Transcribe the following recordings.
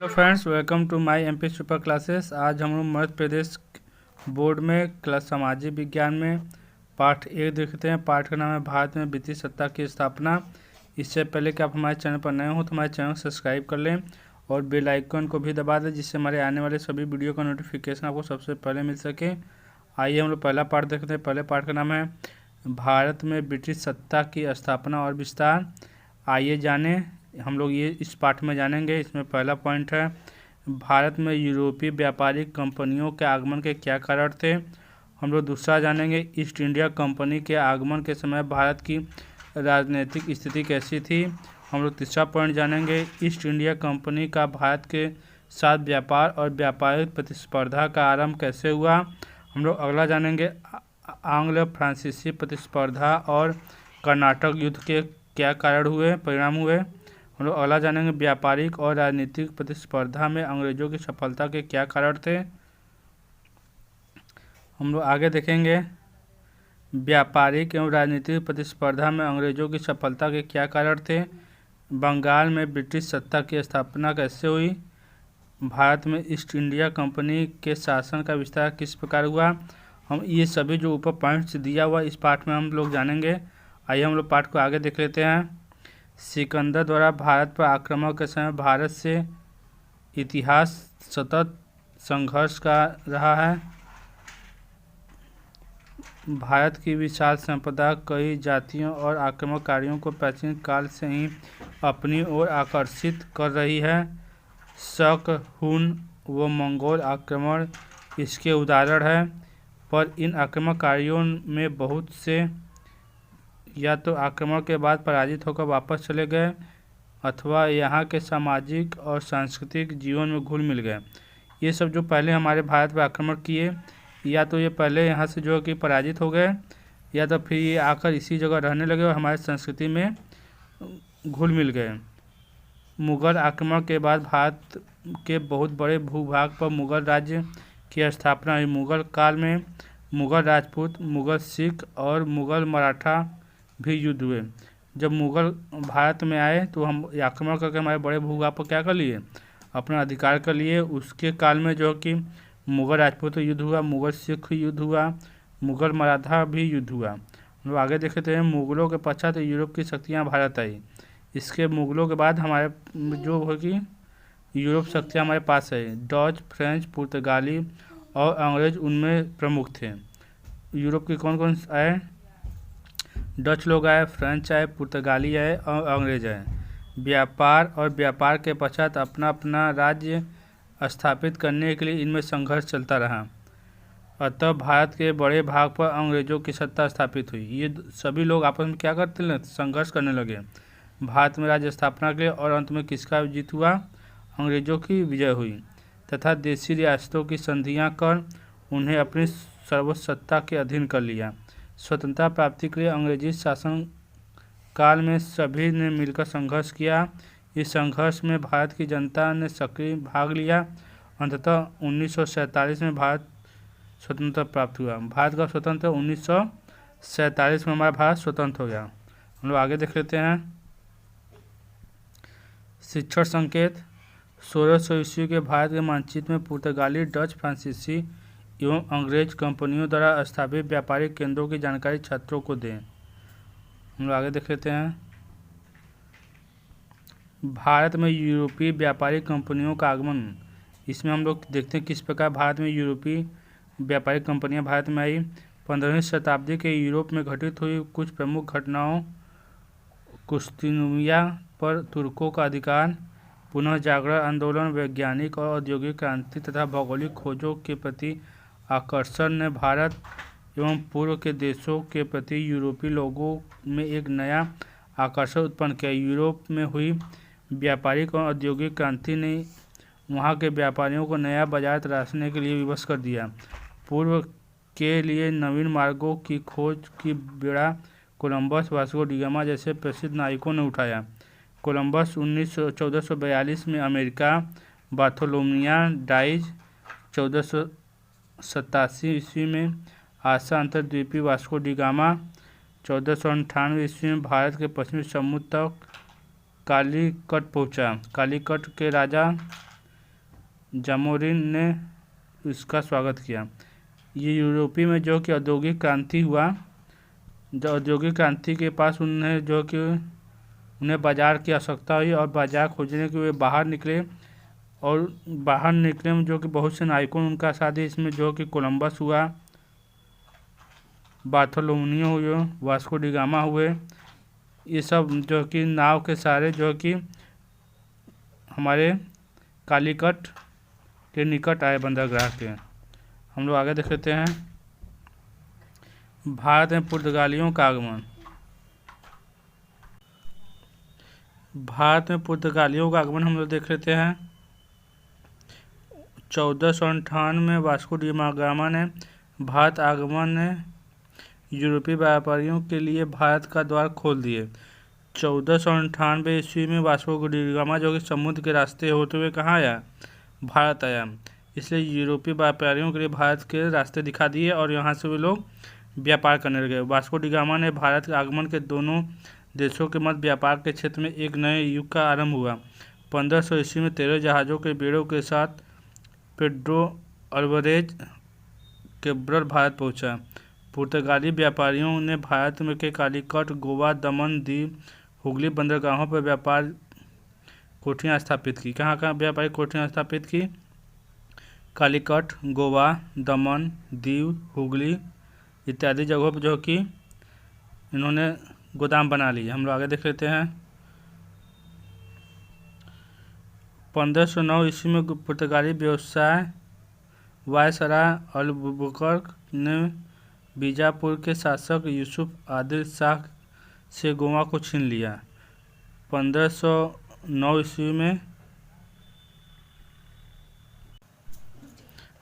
Hello friends, welcome to my MP super classes. आज हम लोग मध्य प्रदेश बोर्ड में क्लास सामाजिक विज्ञान में पाठ 1 देखते हैं। पाठ का नाम है भारत में ब्रिटिश सत्ता की स्थापना। इससे पहले कि आप हमारे चैनल पर नए हो तो हमारे चैनल को सब्सक्राइब कर लें और बेल आइकन को भी दबा दें, जिससे हमारे आने वाले सभी वीडियो का नोटिफिकेशन आपको सबसे पहले मिल सके। आइए हम लोग पहला पाठ देखते हैं। पहले पाठ का नाम है भारत में ब्रिटिश सत्ता की स्थापना और विस्तार। आइए जानें, हम लोग ये इस पाठ में जानेंगे। इसमें पहला पॉइंट है, भारत में यूरोपीय व्यापारिक कंपनियों के आगमन के क्या कारण थे। हम लोग दूसरा जानेंगे, ईस्ट इंडिया कंपनी के आगमन के समय भारत की राजनीतिक स्थिति कैसी थी। हम लोग तीसरा पॉइंट जानेंगे, ईस्ट इंडिया कंपनी का भारत के साथ व्यापार और व्यापारिक प्रतिस्पर्धा का आरंभ कैसे हुआ। हम लोग अगला जानेंगे, आंग्ल फ्रांसीसी प्रतिस्पर्धा और कर्नाटक युद्ध के क्या कारण हुए, परिणाम हुए। हम लोग अगला जानेंगे, व्यापारिक और राजनीतिक प्रतिस्पर्धा में अंग्रेजों की सफलता के क्या कारण थे। हम लोग आगे देखेंगे, व्यापारिक एवं राजनीतिक प्रतिस्पर्धा में अंग्रेजों की सफलता के क्या कारण थे। बंगाल में ब्रिटिश सत्ता की स्थापना कैसे हुई। भारत में ईस्ट इंडिया कंपनी के शासन का विस्तार किस प्रकार हुआ। हम ये सभी जो ऊपर पॉइंट्स दिया हुआ इस पाठ में हम लोग जानेंगे। आइए हम लोग पाठ को आगे देख लेते हैं। सिकंदर द्वारा भारत पर आक्रमण के समय भारत से इतिहास सतत संघर्ष का रहा है। भारत की विशाल संपदा कई जातियों और आक्रमणकारियों को प्राचीन काल से ही अपनी ओर आकर्षित कर रही है। शक, हुन व मंगोल आक्रमण इसके उदाहरण है, पर इन आक्रमणकारियों में बहुत से या तो आक्रमण के बाद पराजित होकर वापस चले गए अथवा यहाँ के सामाजिक और सांस्कृतिक जीवन में घुल मिल गए। ये सब जो पहले हमारे भारत पर आक्रमण किए, या तो ये पहले यहाँ से जो है कि पराजित हो गए, या तो फिर ये आकर इसी जगह रहने लगे और हमारे संस्कृति में घुल मिल गए। मुग़ल आक्रमण के बाद भारत के बहुत बड़े भूभाग पर मुग़ल राज्य की स्थापना हुई। मुग़ल काल में मुग़ल राजपूत, मुग़ल सिख और मुग़ल मराठा भी युद्ध हुए। जब मुग़ल भारत में आए तो हम आक्रमण करके हमारे बड़े भूभाग पर क्या कर लिए, अपना अधिकार कर लिए। उसके काल में जो कि मुग़ल राजपूत युद्ध हुआ, मुग़ल सिख युद्ध हुआ, मुग़ल मराठा भी युद्ध हुआ। हम लोग आगे देखते हैं, मुग़लों के पश्चात यूरोप की शक्तियाँ भारत आई। इसके मुग़लों के बाद हमारे जो हो कि यूरोप शक्तियाँ हमारे पास आई। डच, फ्रेंच, पुर्तगाली और अंग्रेज उनमें प्रमुख थे। यूरोप के कौन कौन आए, डच लोग आए, फ्रेंच आए, पुर्तगाली आए और अंग्रेज आए। व्यापार और व्यापार के पश्चात अपना अपना राज्य स्थापित करने के लिए इनमें संघर्ष चलता रहा। अतः भारत के बड़े भाग पर अंग्रेजों की सत्ता स्थापित हुई। ये सभी लोग आपस में क्या करते हैं, संघर्ष करने लगे भारत में राज्य स्थापना के लिए। और अंत में किसका जीत हुआ, अंग्रेजों की विजय हुई तथा देशी रियासतों की संधियाँ कर उन्हें अपनी सर्वसत्ता के अधीन कर लिया। स्वतंत्रता प्राप्ति के लिए अंग्रेजी शासन काल में सभी ने मिलकर संघर्ष किया। इस संघर्ष में भारत की जनता ने सक्रिय भाग लिया। अंततः 1947 में भारत स्वतंत्रता प्राप्त हुआ। भारत का स्वतंत्र 1947 में हमारा भारत स्वतंत्र हो गया। हम लोग आगे देख लेते हैं। शिक्षण संकेत, 1600 ईस्वी के भारत के मानचित्र में पुर्तगाली, डच, फ्रांसीसी एवं अंग्रेज कंपनियों द्वारा स्थापित व्यापारिक केंद्रों की जानकारी छात्रों को दें। हम लोग आगे देख लेते हैं। भारत में यूरोपीय व्यापारिक कंपनियों का आगमन। इसमें हम लोग देखते हैं किस प्रकार भारत में यूरोपीय व्यापारिक कंपनियां भारत में आई। 15वीं शताब्दी के यूरोप में घटित हुई कुछ प्रमुख घटनाओं, कुश्तुनिया पर तुर्कों का अधिकार, पुनः जागरण आंदोलन, वैज्ञानिक और औद्योगिक क्रांति तथा भौगोलिक खोजों के प्रति आकर्षण ने भारत एवं पूर्व के देशों के प्रति यूरोपीय लोगों में एक नया आकर्षण उत्पन्न किया। यूरोप में हुई व्यापारिक और औद्योगिक क्रांति ने वहाँ के व्यापारियों को नया बाजार तलाशने के लिए विवश कर दिया। पूर्व के लिए नवीन मार्गों की खोज की बेड़ा कोलंबस, वास्को डी गामा जैसे प्रसिद्ध नाविकों ने उठाया। कोलंबस 1442 में अमेरिका, बार्थोलोमिया डाइज 1487 ईस्वी में आशा अंतर्द्वीपीय, वास्को डी गामा 1498 ईस्वी में भारत के पश्चिमी समुद्र तक कालीकट पहुंचा। कालीकट के राजा जामोरिन ने इसका स्वागत किया। ये यूरोपी में जो कि औद्योगिक क्रांति हुआ, जो औद्योगिक क्रांति के पास उन्हें जो कि उन्हें बाज़ार की आवश्यकता हुई और बाज़ार खोजने के लिए बाहर निकले। और बाहर निकले में जो कि बहुत से नायकों उनका साथ ही, इसमें जो कि कोलंबस हुआ, बार्थोलोम्यूनियो हुए, वास्को डी गामा हुए। ये सब जो कि नाव के सारे जो कि हमारे कालीकट के निकट आए बंदरगाह के। हम लोग आगे देख लेते हैं। भारत में पुर्तगालियों का आगमन। भारत में पुर्तगालियों का आगमन हम लोग देख लेते हैं। 1458 में वास्को डी गामा ने भारत आगमन ने यूरोपीय व्यापारियों के लिए भारत का द्वार खोल दिए। 1498 ईस्वी में वास्को डी गामा जो कि समुद्र के रास्ते होते हुए कहाँ आया? भारत आया। इसलिए यूरोपीय व्यापारियों के लिए भारत के रास्ते दिखा दिए और यहाँ से वे लोग व्यापार करने लगे। वास्को डी गामा ने भारत के आगमन के दोनों देशों के मध्य व्यापार के क्षेत्र में एक नए युग का आरंभ हुआ। 1500 ईस्वी में 13 जहाज़ों के बेड़ों के साथ पेड्रो अल्वारेज कैब्रल भारत पहुंचा। पुर्तगाली व्यापारियों ने भारत में के कालीकट, गोवा, दमन, दीव, हुगली बंदरगाहों पर व्यापार कोठियाँ स्थापित की। कहाँ कहाँ व्यापारिक कोठियाँ स्थापित की? कालीकट, गोवा, दमन, दीव, हुगली इत्यादि जगहों पर जो कि इन्होंने गोदाम बना लिए। हम लोग आगे देख लेते हैं। 1509 ईस्वी में पुर्तगाली व्यवसाय वायसराय अल्बुकर्क ने बीजापुर के शासक यूसुफ आदिल शाह से गोवा को छीन लिया। 1509 ईस्वी में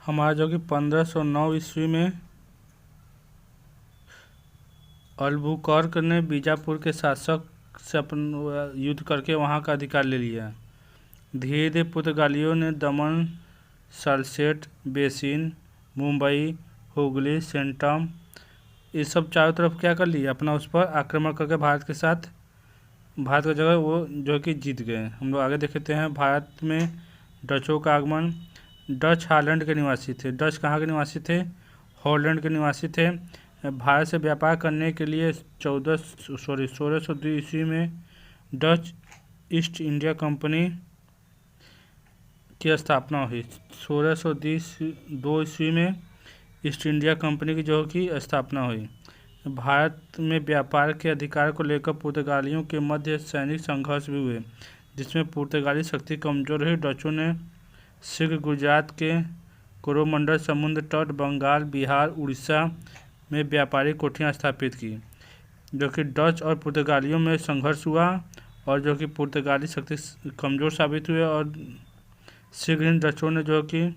हमारा जो कि 1509 ईस्वी में अल्बुकर्क ने बीजापुर के शासक से अपन युद्ध करके वहाँ का अधिकार ले लिया। धीरे धीरे पुर्तगालियों ने दमन, साल्सेट, बेसिन, मुंबई, हुगली, सेंटम ये सब चारों तरफ क्या कर लिया? अपना उस पर आक्रमण करके भारत का जगह वो जो कि जीत गए। हम लोग आगे देखते हैं। भारत में डचों का आगमन। डच हॉलैंड के निवासी थे। डच कहाँ के निवासी थे? हॉलैंड के निवासी थे। भारत से व्यापार करने के लिए 1602 ईस्वी में डच ईस्ट इंडिया कंपनी की स्थापना हुई। 1602 ईस्वी में ईस्ट इंडिया कंपनी की जो की स्थापना हुई। भारत में व्यापार के अधिकार को लेकर पुर्तगालियों के मध्य सैनिक संघर्ष भी हुए, जिसमें पुर्तगाली शक्ति कमजोर हुई। डचों ने शीघ्र गुजरात के कोरोमंडल, समुद्र तट, बंगाल, बिहार, उड़ीसा में व्यापारिक कोठियाँ स्थापित की। जो कि डच और पुर्तगालियों में संघर्ष हुआ और जो कि पुर्तगाली शक्ति कमज़ोर साबित हुए और शीघ्र ही डचों ने जो कि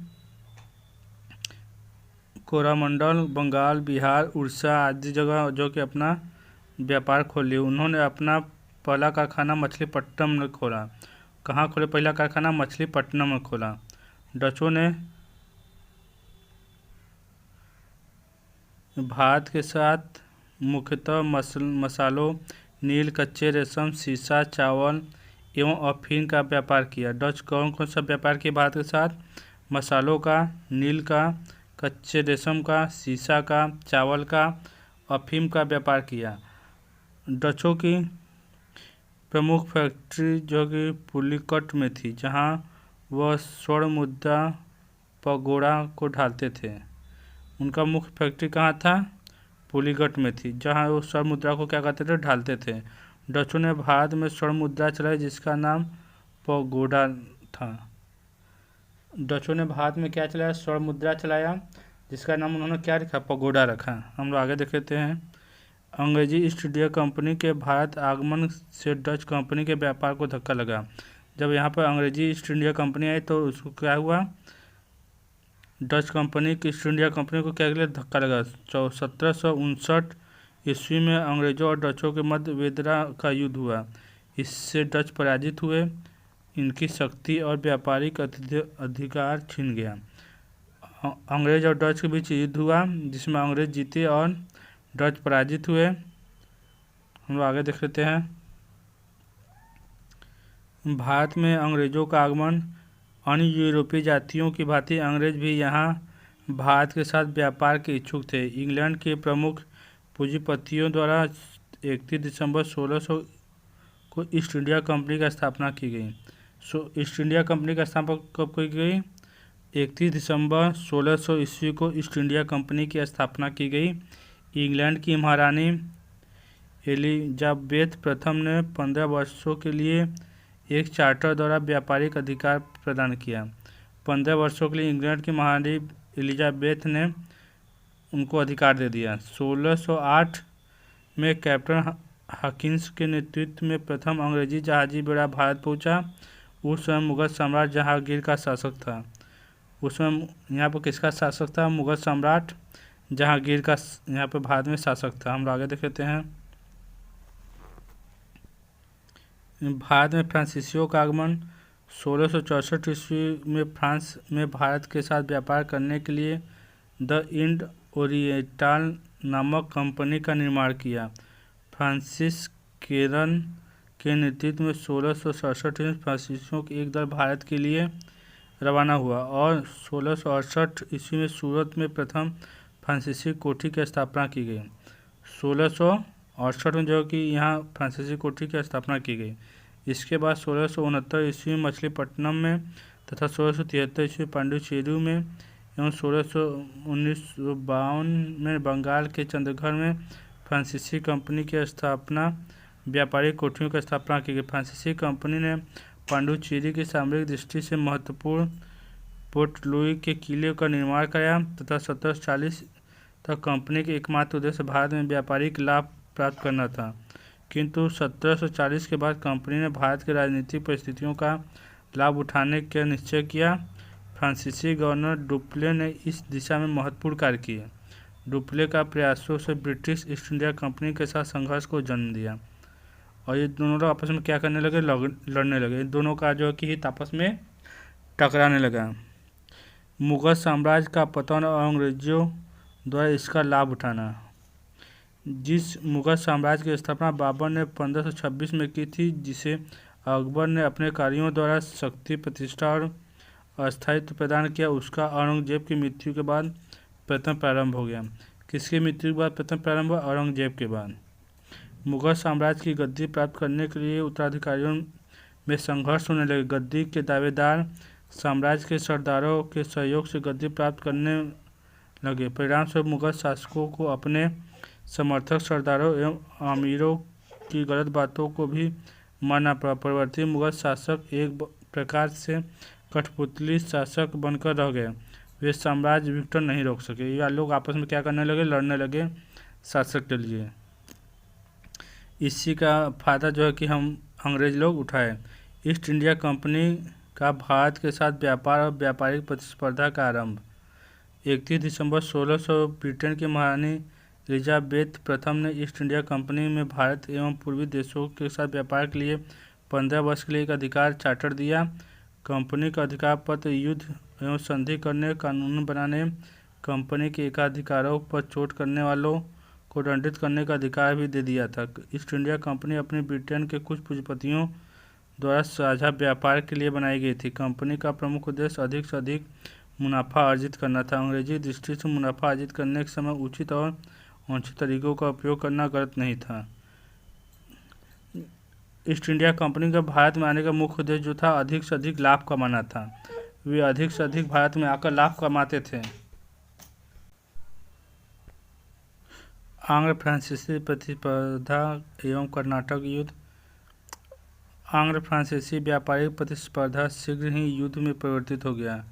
कोरोमंडल, बंगाल, बिहार, उड़ीसा आदि जगह जो कि अपना व्यापार खोल लिया। उन्होंने अपना पहला कारखाना मछलीपट्टनम में खोला। कहाँ खोले पहला कारखाना? मछलीपट्टनम में खोला। डचों ने भारत के साथ मुख्यतः मसालों, नील, कच्चे रेशम, सीसा, चावल एवं अफीम का व्यापार किया। डच कौन कौन सा व्यापार किया भारत के साथ? मसालों का, नील का, कच्चे रेशम का, सीसा का, चावल का, अफीम का व्यापार किया। डचों की प्रमुख फैक्ट्री जो कि पुलिकट में थी, जहां वह स्वर्ण मुद्रा पगोड़ा को ढालते थे। उनका मुख्य फैक्ट्री कहाँ था? पुलिकट में थी, जहां वो स्वर्ण मुद्रा को क्या करते थे? ढालते थे। डचों ने भारत में स्वर्ण मुद्रा चलाई जिसका नाम पगोड़ा था। डचों ने भारत में क्या चलाया? स्वर्ण मुद्रा चलाया जिसका नाम उन्होंने क्या रखा? पगोड़ा रखा। हम लोग आगे देख लेते हैं। अंग्रेजी ईस्ट इंडिया कंपनी के भारत आगमन से डच कंपनी के व्यापार को धक्का लगा। जब यहाँ पर अंग्रेजी ईस्ट इंडिया कंपनी आई तो उसको क्या हुआ? डच कंपनी की ईस्ट इंडिया कंपनी को क्या के धक्का लगा। 1759 ईस्वी में अंग्रेजों और डचों के मध्य वेदरा का युद्ध हुआ। इससे डच पराजित हुए, इनकी शक्ति और व्यापारिक अधिकार छीन गया। अंग्रेज और डच के बीच युद्ध हुआ जिसमें अंग्रेज जीते और डच पराजित हुए। हम लोग आगे देख लेते हैं। भारत में अंग्रेजों का आगमन अन्य यूरोपीय जातियों की भांति अंग्रेज भी यहाँ भारत के साथ व्यापार के इच्छुक थे। इंग्लैंड के प्रमुख पूंजीपतियों द्वारा 31 दिसंबर 1600 को ईस्ट इंडिया कंपनी की स्थापना की गई। ईस्ट इंडिया कंपनी की स्थापना कब की गई? 31 दिसंबर 1600 ईस्वी को ईस्ट इंडिया कंपनी की स्थापना की गई। इंग्लैंड की महारानी एलिजाबेथ प्रथम ने 15 वर्षों के लिए एक चार्टर द्वारा व्यापारिक अधिकार प्रदान किया। 15 वर्षों के लिए इंग्लैंड की महारानी एलिजाबेथ ने उनको अधिकार दे दिया। 1608 में कैप्टन हॉकिंस के नेतृत्व में प्रथम अंग्रेजी जहाजी बेड़ा भारत पहुंचा। उस समय मुगल सम्राट जहांगीर का शासक था। उस समय यहाँ पर किसका शासक था? मुगल सम्राट जहांगीर का यहाँ पर भारत में शासक था। हम आगे देख लेते हैं। भारत में फ्रांसीसियों का आगमन 1664 ईस्वी में फ्रांस में भारत के साथ व्यापार करने के लिए द इंड ओरिएंटल नामक कंपनी का निर्माण किया। फ्रांसिस केरन के नेतृत्व में 1667 में फ्रांसीसियों का एक दल भारत के लिए रवाना हुआ और 1668 ईस्वी में सूरत में प्रथम फ्रांसीसी कोठी की स्थापना की गई। 1668 में जो कि यहाँ फ्रांसीसी कोठी की स्थापना की गई। इसके बाद 1669 ईस्वी में मछलीपट्टनम में तथा 1673 ईस्वी पांडुचेरी में एवं 1952 में बंगाल के चंडीगढ़ में फ्रांसीसी कंपनी की स्थापना व्यापारिक कोठियों की स्थापना की गई। फ्रांसीसी कंपनी ने पांडुचेरी की सामरिक दृष्टि से महत्वपूर्ण पोर्ट लुई के किले का निर्माण कराया तथा 1740 तक कंपनी के एकमात्र उद्देश्य भारत में व्यापारिक लाभ प्राप्त करना था। किंतु 1740 के बाद कंपनी ने भारत की राजनीतिक परिस्थितियों का लाभ उठाने का निश्चय किया। फ्रांसीसी गवर्नर डुप्ले ने इस दिशा में महत्वपूर्ण कार्य किए। डुप्ले का प्रयासों से ब्रिटिश ईस्ट इंडिया कंपनी के साथ संघर्ष को जन्म दिया और ये दोनों लोग आपस में क्या करने लगे? लड़ने लगे। दोनों का जो कि हित आपस में टकराने लगा। मुगल साम्राज्य का पतन और अंग्रेजों द्वारा इसका लाभ उठाना। जिस मुगल साम्राज्य की स्थापना बाबर ने 1526 में की थी, जिसे अकबर ने अपने कार्यों द्वारा शक्ति, प्रतिष्ठा और अस्थायित्व प्रदान किया, उसका औरंगजेब की मृत्यु के बाद प्रथम प्रारंभ हो गया। किसकी मृत्यु के बाद प्रथम प्रारंभ हुआ? औरंगजेब के बाद। मुगल साम्राज्य की गद्दी प्राप्त करने के लिए उत्तराधिकारियों में संघर्ष होने लगे। गद्दी के दावेदार साम्राज्य के सरदारों के सहयोग से गद्दी प्राप्त करने लगे। परिणामस्वरूप मुगल शासकों को अपने समर्थक सरदारों एवं अमीरों की गलत बातों को भी मानना पड़ा। परिवर्ती मुगल शासक एक प्रकार से कठपुतली शासक बनकर रह गए। वे साम्राज्य विघटन नहीं रोक सके। या लोग आपस में क्या करने लगे? लड़ने लगे शासक के लिए। इसी का फायदा जो है कि हम अंग्रेज लोग उठाए। ईस्ट इंडिया कंपनी का भारत के साथ व्यापार और व्यापारिक प्रतिस्पर्धा का आरंभ। 31 दिसंबर 1600 ब्रिटेन की महारानी एलिजाबेथ प्रथम ने ईस्ट इंडिया कंपनी में भारत एवं पूर्वी देशों के साथ व्यापार के लिए 15 वर्ष के लिए एक अधिकार चार्टर दिया। कंपनी का अधिकार पत्र युद्ध एवं संधि करने, कानून बनाने, कंपनी के एकाधिकारों पर चोट करने वालों को दंडित करने का अधिकार भी दे दिया था। ईस्ट इंडिया कंपनी अपनी ब्रिटेन के कुछ पूंजीपतियों द्वारा साझा व्यापार के लिए बनाई गई थी। कंपनी का प्रमुख उद्देश्य अधिक से अधिक मुनाफा अर्जित करना था। अंग्रेजी दृष्टि से मुनाफा अर्जित करने के समय उचित और अनुचित तरीकों का उपयोग करना गलत नहीं था। ईस्ट इंडिया कंपनी का भारत में आने का मुख्य उद्देश्य जो था अधिक से अधिक लाभ कमाना था। वे अधिक से अधिक भारत में आकर लाभ कमाते थे। आंग्ल फ्रांसीसी प्रतिस्पर्धा एवं कर्नाटक युद्ध। आंग्ल फ्रांसीसी व्यापारिक प्रतिस्पर्धा शीघ्र ही युद्ध में परिवर्तित हो गया।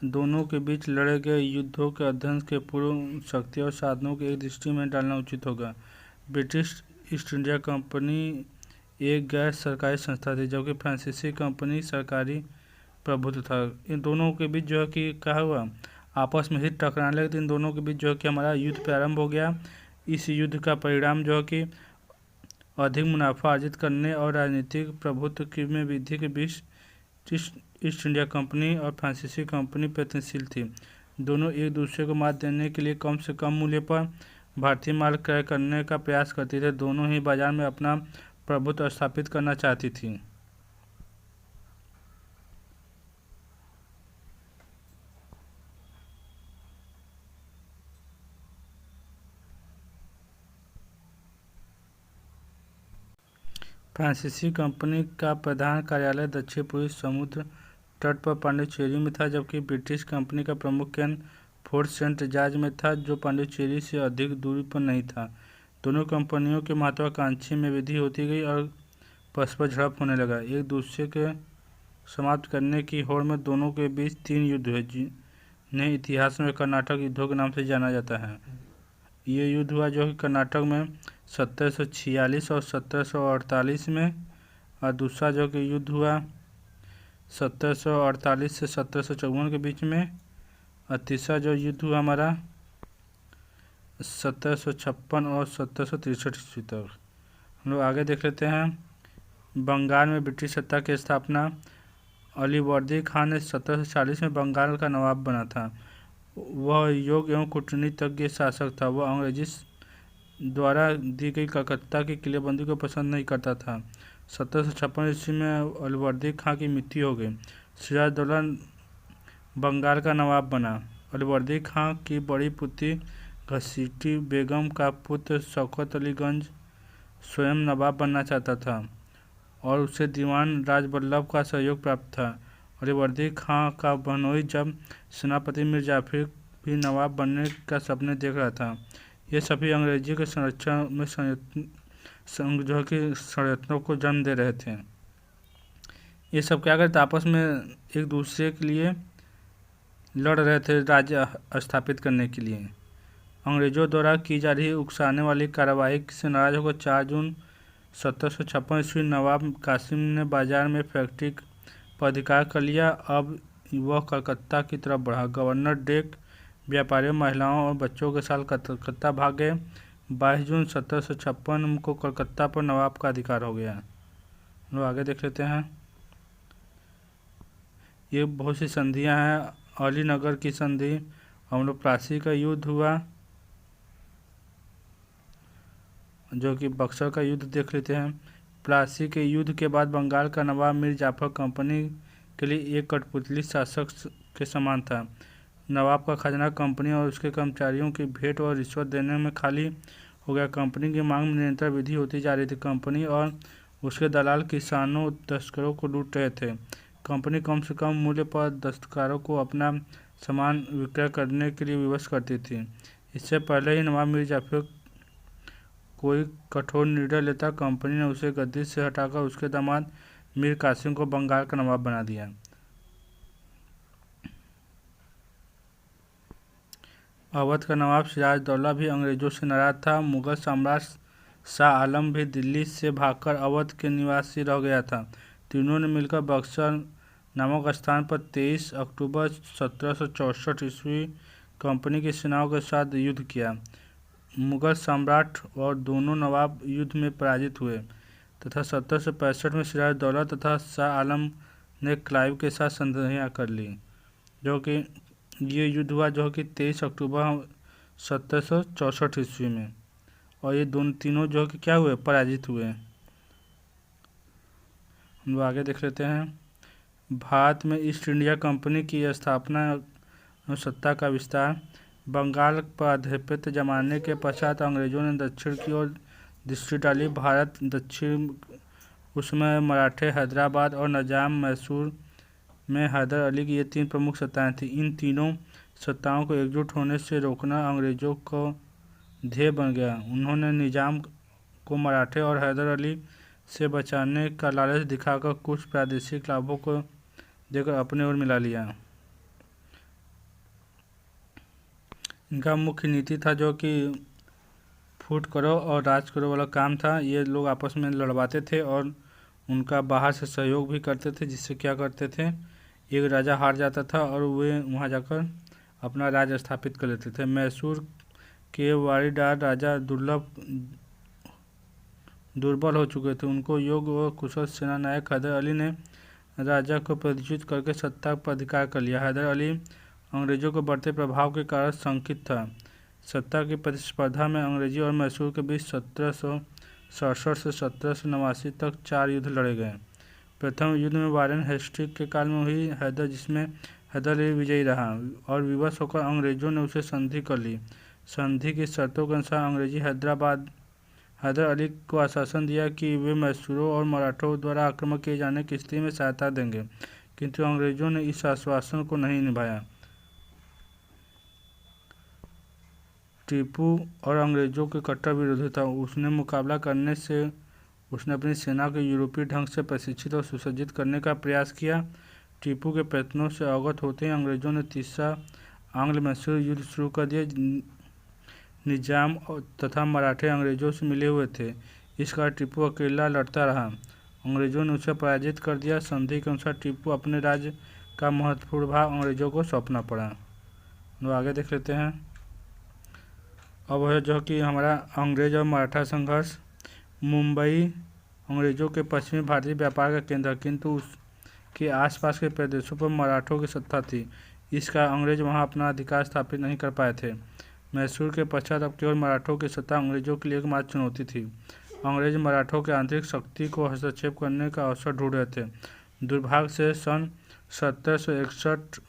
दोनों के बीच लड़े गए युद्धों के अध्ययन के पूर्व शक्ति और साधनों को एक दृष्टि में डालना उचित होगा। ब्रिटिश ईस्ट इंडिया कंपनी एक गैर सरकारी संस्था थी, जबकि फ्रांसीसी कंपनी सरकारी प्रभुत्व था। इन दोनों के बीच जो है कि क्या हुआ? आपस में हित टकराने लगे। इन दोनों के बीच जो है कि हमारा युद्ध प्रारंभ हो गया। इस युद्ध का परिणाम जो है कि अधिक मुनाफा अर्जित करने और राजनीतिक प्रभुत्व की में वृद्धि के बीच ईस्ट इंडिया कंपनी और फ्रांसीसी कंपनी प्रयत्नशील थी। दोनों एक दूसरे को मात देने के लिए कम से कम मूल्य पर भारतीय माल क्रय करने का प्रयास करती थे। दोनों ही बाजार में अपना प्रभुत्व स्थापित करना चाहती थी। फ्रांसीसी कंपनी का प्रधान कार्यालय दक्षिण पूर्वी समुद्र तट पर पांडिचेरी में था, जबकि ब्रिटिश कंपनी का प्रमुख केंद्र फोर्ट सेंट जॉर्ज में था, जो पांडिचेरी से अधिक दूरी पर नहीं था। दोनों कंपनियों की महत्वाकांक्षी में वृद्धि होती गई और परस्पर झड़प होने लगा। एक दूसरे के समाप्त करने की होड़ में दोनों के बीच 3 युद्ध हुए, जिन्हें इतिहास में कर्नाटक युद्धों के नाम से जाना जाता है। ये युद्ध हुआ जो कि कर्नाटक में 1746 और 1748 में, और दूसरा जो कि युद्ध हुआ 1748 से 1754 के बीच में, और तीसरा जो युद्ध हुआ हमारा 1756 और 1763 ईस्वी तक। हम लोग आगे देख लेते हैं। बंगाल में ब्रिटिश सत्ता की स्थापना। अलीवर्दी खान ने 1740 में बंगाल का नवाब बना था। वह योग्य एवं कूटनीतिज्ञ शासक था। वह अंग्रेजी द्वारा दी गई कलकत्ता की किलेबंदी को पसंद नहीं करता था। 1756 ईस्वी में अलीवर्दी खान की मृत्यु हो गई। सिराजदौला बंगाल का नवाब बना। अलीवर्दी खान की बड़ी पुत्री घसीटी बेगम का पुत्र शौकत अली गंज स्वयं नवाब बनना चाहता था और उसे दीवान राजबल्लभ का सहयोग प्राप्त था। अलीवर्दी खां का बहनोई जब सेनापति मीर जाफर भी नवाब बनने का सपने देख रहा था। ये सभी अंग्रेजी के संरक्षण में षड्यंत्रों को जन्म दे रहे थे। ये सब क्या करते आपस में एक दूसरे के लिए लड़ रहे थे राज्य स्थापित करने के लिए। अंग्रेजों द्वारा की जा रही उकसाने वाली कार्रवाई से नाराज होकर 4 जून 1756 ईस्वी नवाब कासिम ने बाजार में फैक्ट्री पर अधिकार कर लिया। अब वह कलकत्ता की तरफ बढ़ा। गवर्नर डेक व्यापारियों, महिलाओं और बच्चों के साथ कलकत्ता भाग गए। 22 जून 1756 को कलकत्ता पर नवाब का अधिकार हो गया। हम लोग आगे देख लेते हैं। ये बहुत सी संधियां हैं। अलीनगर की संधि, हम लोग प्लासी का युद्ध हुआ जो कि बक्सर का युद्ध देख लेते हैं। प्लासी के युद्ध के बाद बंगाल का नवाब मीर जाफर कंपनी के लिए एक कठपुतली शासक के समान था। नवाब का खजाना कंपनी और उसके कर्मचारियों की भेंट और रिश्वत देने में खाली हो गया। कंपनी की मांग में निरंतर वृद्धि होती जा रही थी। कंपनी और उसके दलाल किसानों दस्तकारों को लूट रहे थे। कंपनी कम से कम मूल्य पर दस्तकारों को अपना सामान विक्रय करने के लिए विवश करती थी। इससे पहले ही नवाब मीर जाफर कोई कठोर निर्णय लेता, कंपनी ने उसे गद्दी से हटाकर उसके दामाद मीर कासिम को बंगाल का नवाब बना दिया। अवध का नवाब सिराजदौला भी अंग्रेजों से नाराज था। मुगल सम्राट शाह आलम भी दिल्ली से भागकर अवध के निवासी रह गया था। तीनों ने मिलकर बक्सर नामक स्थान पर 23 अक्टूबर 1764 ईस्वी कंपनी की सेनाओं के साथ युद्ध किया। मुगल सम्राट और दोनों नवाब युद्ध में पराजित हुए तथा 1765 में सिराजदौला तथा शाह आलम ने क्लाइव के साथ संधियां कर ली, जो कि ये युद्ध हुआ जो कि 23 अक्टूबर 1764 ईस्वी में। और ये तीनों जो कि क्या हुए, पराजित हुए। हम लोग आगे देख लेते हैं। भारत में ईस्ट इंडिया कंपनी की स्थापना और सत्ता का विस्तार। बंगाल पर आधिपत्य जमाने के पश्चात अंग्रेजों ने दक्षिण की ओर दृष्टि डाली। भारत दक्षिण उसमें मराठे हैदराबाद और निजाम मैसूर में हैदर अली की ये 3 प्रमुख सत्ताएं थीं। इन तीनों सत्ताओं को एकजुट होने से रोकना अंग्रेजों को ध्येय बन गया। उन्होंने निजाम को मराठे और हैदर अली से बचाने का लालच दिखाकर कुछ प्रादेशिक लाभों को देकर अपने ओर मिला लिया। इनका मुख्य नीति था जो कि फूट करो और राज करो वाला काम था। ये लोग आपस में लड़वाते थे और उनका बाहर से सहयोग भी करते थे, जिससे क्या करते थे, एक राजा हार जाता था और वे वहाँ जाकर अपना राज स्थापित कर लेते थे। मैसूर के वारीदार राजा दुर्बल हो चुके थे। उनको योग्य व कुशल सेना नायक हैदर अली ने राजा को प्रदर्शित करके सत्ता पर अधिकार कर लिया। हैदर अली अंग्रेजों के बढ़ते प्रभाव के कारण शंकित था। सत्ता की प्रतिस्पर्धा में अंग्रेजी और मैसूर के बीच 1767 से 1789 तक 4 युद्ध लड़े गए। प्रथम युद्ध में वारेन हेस्टिंग्स के काल में हुई हैदर, जिसमें हैदर अली विजयी रहा और विवश होकर अंग्रेजों ने उसे संधि कर ली। संधि की शर्तों के अनुसार अंग्रेजी हैदराबाद हैदर अली को आश्वासन दिया कि वे मैसूरों और मराठों द्वारा आक्रमण किए जाने की स्थिति में सहायता देंगे, किंतु अंग्रेजों ने इस आश्वासन को नहीं निभाया। टीपू और अंग्रेजों के कट्टर विरोधी था। उसने मुकाबला करने से उसने अपनी सेना को यूरोपीय ढंग से प्रशिक्षित और सुसज्जित करने का प्रयास किया। टीपू के प्रयत्नों से अवगत होते ही अंग्रेजों ने तीसरा आंग्ल मैसूर युद्ध शुरू कर दिया। निजाम तथा मराठे अंग्रेजों से मिले हुए थे, इस कारण टीपू अकेला लड़ता रहा। अंग्रेजों ने उसे पराजित कर दिया। संधि के अनुसार टीपू अपने राज्य का महत्वपूर्ण भाग अंग्रेजों को सौंपना पड़ा। तो आगे देख लेते हैं। अब है जो कि हमारा अंग्रेज और मराठा संघर्ष। मुंबई अंग्रेजों के पश्चिमी भारतीय व्यापार का केंद्र, किंतु उसके आसपास के प्रदेशों पर मराठों की सत्ता थी। इस कारण अंग्रेज वहां अपना अधिकार स्थापित नहीं कर पाए थे। मैसूर के पश्चात अब केवल मराठों की सत्ता अंग्रेजों के लिए एकमात्र चुनौती थी। अंग्रेज मराठों के आंतरिक शक्ति को हस्तक्षेप करने का अवसर ढूंढ रहे थे। दुर्भाग्य से सन 1761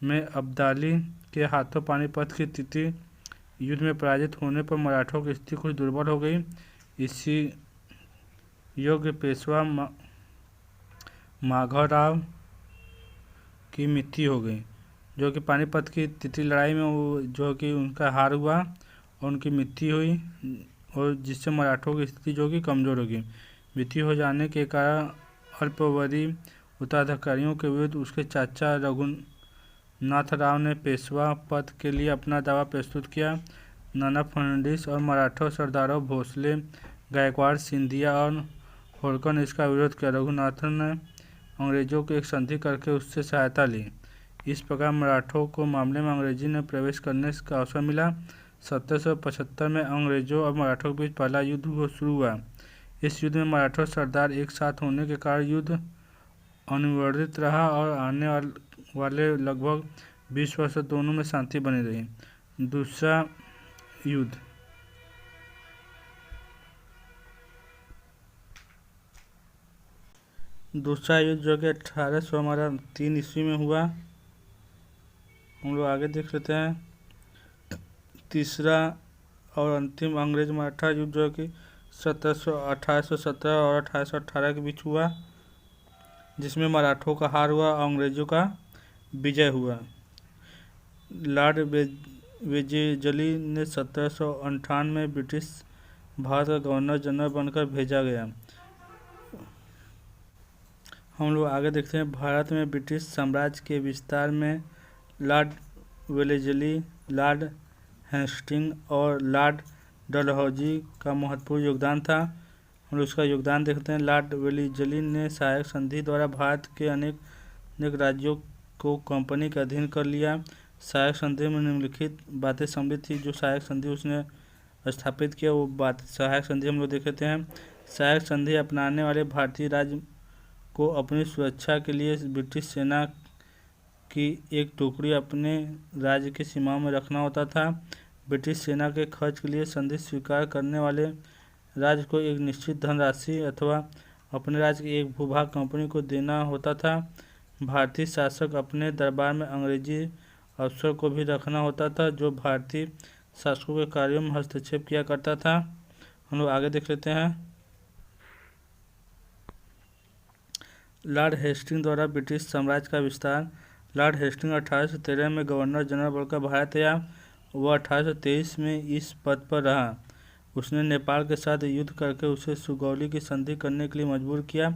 में अब्दाली के हाथों पानीपत की तृतीय युद्ध में पराजित होने पर मराठों की स्थिति कुछ दुर्बल हो गई। इसी योग्य पेशवा माघवराव की मृत्यु हो गई, जो कि पानीपत की तृतीय लड़ाई में वो जो कि उनका हार हुआ और उनकी मृत्यु हुई, और जिससे मराठों की स्थिति जो कि कमज़ोर हो गई। मृत्यु हो जाने के कारण अल्पवयी उत्तराधिकारियों के विरुद्ध उसके चाचा रघुनाथ राव ने पेशवा पद के लिए अपना दावा प्रस्तुत किया। नाना फर्नांडिस और मराठा सरदारों भोसले, गायकवाड़, सिंधिया और होलकर ने इसका विरोध किया। रघुनाथन ने अंग्रेजों को एक संधि करके उससे सहायता ली। इस प्रकार मराठों को मामले में अंग्रेजी ने प्रवेश करने का अवसर मिला। 1775 में अंग्रेजों और मराठों के बीच पहला युद्ध शुरू हुआ। इस युद्ध में मराठा सरदार एक साथ होने के कारण युद्ध अनिवार्य रहा और आने वाले लगभग 20 वर्ष दोनों में शांति बनी रही। दूसरा युद्ध जो कि 1803 ईस्वी में हुआ। हम लोग आगे देख लेते हैं। तीसरा और अंतिम अंग्रेज मराठा युद्ध जो कि 1817 और 1818 के बीच हुआ, जिसमें मराठों का हार हुआ और अंग्रेजों का विजय हुआ। लॉर्ड वेजेजली ने 1758 में ब्रिटिश भारत का गवर्नर जनरल बनकर भेजा गया। हम लोग आगे देखते हैं। भारत में ब्रिटिश साम्राज्य के विस्तार में लॉर्ड वेलेस्ली, लॉर्ड हेस्टिंग्स और लॉर्ड डलहौजी का महत्वपूर्ण योगदान था। हम लोग उसका योगदान देखते हैं। लॉर्ड वेलेस्ली ने सहायक संधि द्वारा भारत के अनेक राज्यों को कंपनी के अधीन कर लिया। सहायक संधि में निम्नलिखित बातें सम्मिलित थी। जो सहायक संधि उसने स्थापित किया वो बात सहायक संधि हम लोग देख लेते हैं। सहायक संधि अपनाने वाले भारतीय राज्य को अपनी सुरक्षा के लिए ब्रिटिश सेना की एक टुकड़ी अपने राज्य की सीमाओं में रखना होता था। ब्रिटिश सेना के खर्च के लिए संधि स्वीकार करने वाले राज्य को एक निश्चित धनराशि अथवा अपने राज्य के एक भूभाग कंपनी को देना होता था। भारतीय शासक अपने दरबार में अंग्रेजी अफसर को भी रखना होता था, जो भारतीय शासकों के कार्यों में हस्तक्षेप किया करता था। हम लोग आगे देख लेते हैं। लॉर्ड हेस्टिंग्स द्वारा ब्रिटिश साम्राज्य का विस्तार। लॉर्ड हेस्टिंग्स 1813 में गवर्नर जनरल बनकर भारत आया। वह 1823 में इस पद पर रहा। उसने नेपाल के साथ युद्ध करके उसे सुगौली की संधि करने के लिए मजबूर किया।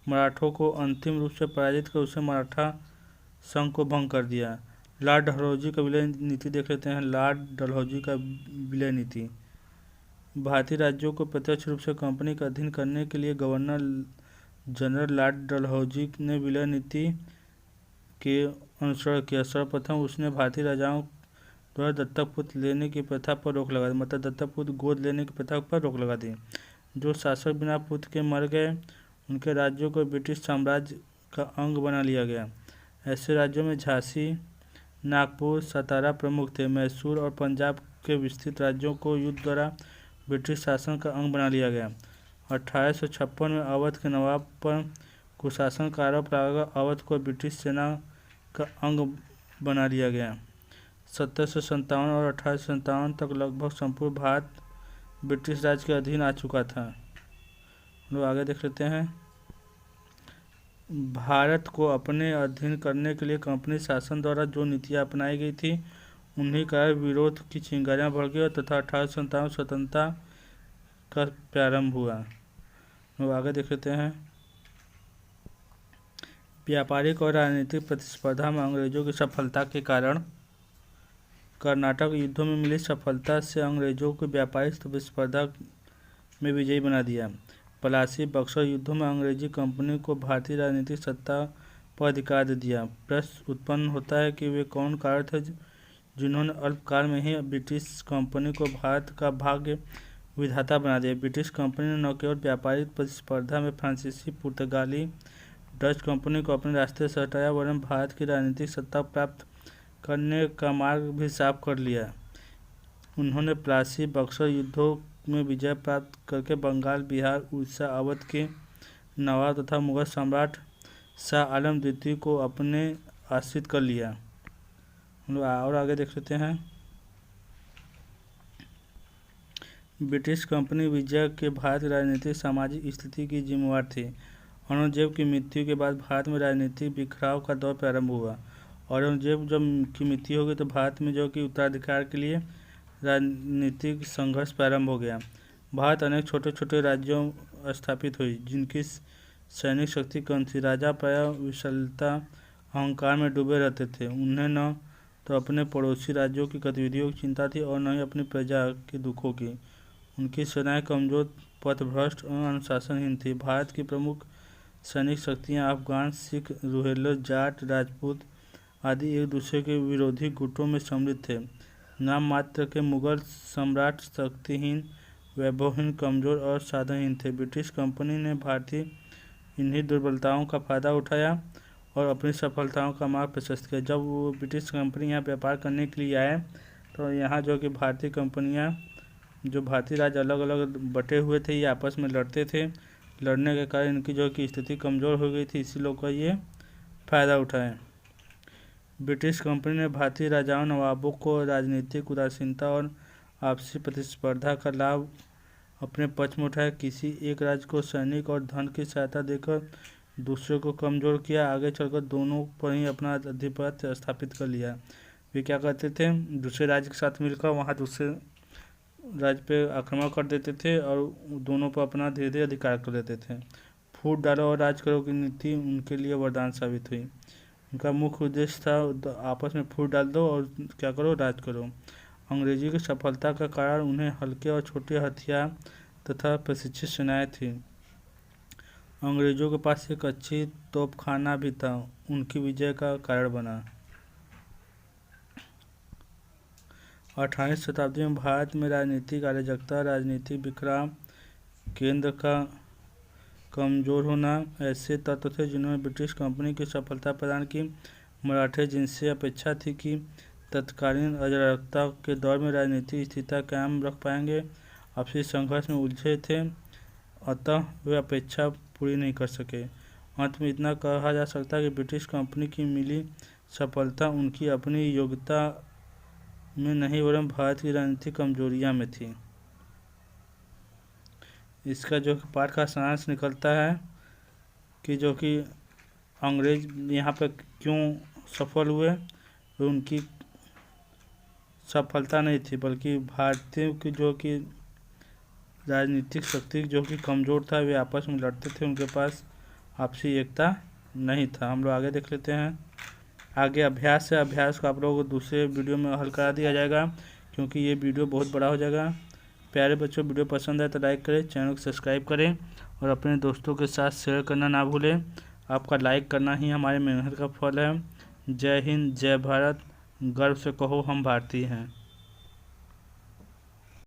मराठों को अंतिम रूप से पराजित कर उसे मराठा संघ को भंग कर दिया। लॉर्ड डलहौजी का विलय नीति देख लेते हैं। लॉर्ड डलहौजी का विलय नीति भारतीय राज्यों को प्रत्यक्ष रूप से कंपनी का अधीन करने के लिए गवर्नर जनरल लॉर्ड डलहौजी ने विलय नीति के अनुसरण किया। सर्वप्रथम उसने भारतीय राजाओं द्वारा दत्तक पुत्र लेने की प्रथा पर रोक लगा दी, मतलब दत्तक पुत्र गोद लेने की प्रथा पर रोक लगा दी। जो शासक बिना पुत्र के मर गए उनके राज्यों को ब्रिटिश साम्राज्य का अंग बना लिया गया। ऐसे राज्यों में झांसी, नागपुर, सतारा प्रमुख थे। मैसूर और पंजाब के विस्तृत राज्यों को युद्ध द्वारा ब्रिटिश शासन का अंग बना लिया गया। 1856 में अवध के नवाब पर कुशासन का आरोप लगाकर अवध को ब्रिटिश सेना का अंग बना लिया गया। 1757 और 1857 तक लगभग संपूर्ण भारत ब्रिटिश राज के अधीन आ चुका था। हम लोग आगे देख लेते हैं। भारत को अपने अधीन करने के लिए कंपनी शासन द्वारा जो नीतियाँ अपनाई गई थी उन्हीं का विरोध की चिंगारियाँ भड़की और तथा 1857 स्वतंत्रता का प्रारंभ हुआ। हम आगे देख लेते हैं। व्यापारिक और राजनीतिक प्रतिस्पर्धा में अंग्रेजों की सफलता के कारण कर्नाटक युद्धों में मिली सफलता से अंग्रेजों को व्यापारिक प्रतिस्पर्धा में विजयी बना दिया। प्लासी बक्सर युद्धों में अंग्रेजी कंपनी को भारतीय राजनीतिक सत्ता पर अधिकार दे दिया। प्रश्न उत्पन्न होता है कि वे कौन कारक थे जिन्होंने अल्पकाल में ही ब्रिटिश कंपनी को भारत का भाग्य विधाता बना दिया। ब्रिटिश कंपनी ने न केवल व्यापारिक प्रतिस्पर्धा में फ्रांसीसी, पुर्तगाली, डच कंपनी को अपने रास्ते से हटाया वरन भारत की राजनीतिक सत्ता प्राप्त करने का मार्ग भी साफ कर लिया। उन्होंने प्लासी बक्सर युद्धों में विजय प्राप्त करके बंगाल, बिहार, उड़ीसा, अवध के नवाब तथा मुगल सम्राट शाह आलम द्वितीय को अपने आश्रित कर लिया। हम लोग और आगे देख लेते हैं। ब्रिटिश कंपनी विजय के भारत की राजनीतिक सामाजिक स्थिति की जिम्मेवार थी। औरंगजेब की मृत्यु के बाद भारत में राजनीतिक बिखराव का दौर प्रारंभ हुआ। औरंगजेब जब की मृत्यु हो गई तो भारत में जो कि उत्तराधिकार के लिए राजनीतिक संघर्ष प्रारंभ हो गया। भारत अनेक छोटे छोटे राज्यों स्थापित हुई जिनकी सैनिक शक्ति कम थी। राजा प्रायः विशालता अहंकार में डूबे रहते थे। उन्हें न तो अपने पड़ोसी राज्यों की गतिविधियों की चिंता थी और न ही अपनी प्रजा के दुखों की। उनकी सेनाएं कमजोर, पथभ्रष्ट और अनुशासनहीन थी। भारत की प्रमुख सैनिक शक्तियाँ अफगान, सिख, रोहिल्ला, जाट, राजपूत आदि एक दूसरे के विरोधी गुटों में सम्मिलित थे। नाम मात्र के मुगल सम्राट शक्तिहीन, वैभवहीन, कमजोर और साधनहीन थे। ब्रिटिश कंपनी ने भारतीय इन्हीं दुर्बलताओं का फायदा उठाया और अपनी सफलताओं का मार्ग प्रशस्त किया। जब वो ब्रिटिश कंपनी यहाँ व्यापार करने के लिए आए तो यहाँ जो कि भारतीय कंपनियाँ, जो भारतीय राज्य अलग अलग बटे हुए थे, ये आपस में लड़ते थे। लड़ने के कारण इनकी जो कि स्थिति कमज़ोर हो गई थी, इसी लोग का ये फ़ायदा उठाए। ब्रिटिश कंपनी ने भारतीय राजाओं, नवाबों को राजनीतिक उदासीनता और आपसी प्रतिस्पर्धा का लाभ अपने पक्ष में उठाया। किसी एक राज्य को सैनिक और धन की सहायता देकर दूसरे को कमज़ोर किया। आगे चलकर दोनों पर ही अपना आधिपत्य स्थापित कर लिया। वे क्या करते थे, दूसरे राज्य के साथ मिलकर वहाँ दूसरे राज्य पे आक्रमण कर देते थे और दोनों पर अपना धीरे धीरे अधिकार कर लेते थे। फूट डालो और राज करो की नीति उनके लिए वरदान साबित हुई। उनका मुख्य उद्देश्य था आपस में फूट डाल दो और क्या करो, राज करो। अंग्रेजी की सफलता का कारण उन्हें हल्के और छोटे हथियार तथा प्रशिक्षित सेनाएं थी। अंग्रेजों के पास एक अच्छी तोपखाना भी था, उनकी विजय का कारण बना। 18वीं शताब्दी में भारत में राजनीतिक अराजकता, राजनीतिक बिखराव, केंद्र का कमज़ोर होना ऐसे तत्व थे जिन्होंने ब्रिटिश कंपनी की सफलता प्रदान की। मराठे, जिनसे अपेक्षा थी कि तत्कालीन अराजकता के दौर में राजनीतिक स्थिरता कायम रख पाएंगे, आपसी संघर्ष में उलझे थे, अतः वे अपेक्षा पूरी नहीं कर सके। अंत में इतना कहा जा सकता है कि ब्रिटिश कंपनी की मिली सफलता उनकी अपनी योग्यता में नहीं वरन भारत की राजनीतिक कमजोरियां में थी। इसका जो पाठ का सारांश निकलता है कि जो कि अंग्रेज यहाँ पर क्यों सफल हुए, तो उनकी सफलता नहीं थी बल्कि भारतीयों की जो कि राजनीतिक शक्ति जो कि कमज़ोर था, वे आपस में लड़ते थे, उनके पास आपसी एकता नहीं था। हम लोग आगे देख लेते हैं। आगे अभ्यास है, अभ्यास को आप लोगों को दूसरे वीडियो में हल करा दिया जाएगा क्योंकि ये वीडियो बहुत बड़ा हो जाएगा। प्यारे बच्चों, वीडियो पसंद आए तो लाइक करें, चैनल को सब्सक्राइब करें और अपने दोस्तों के साथ शेयर करना ना भूलें। आपका लाइक करना ही हमारे मेहनत का फल है। जय हिंद, जय भारत, गर्व से कहो हम भारतीय हैं।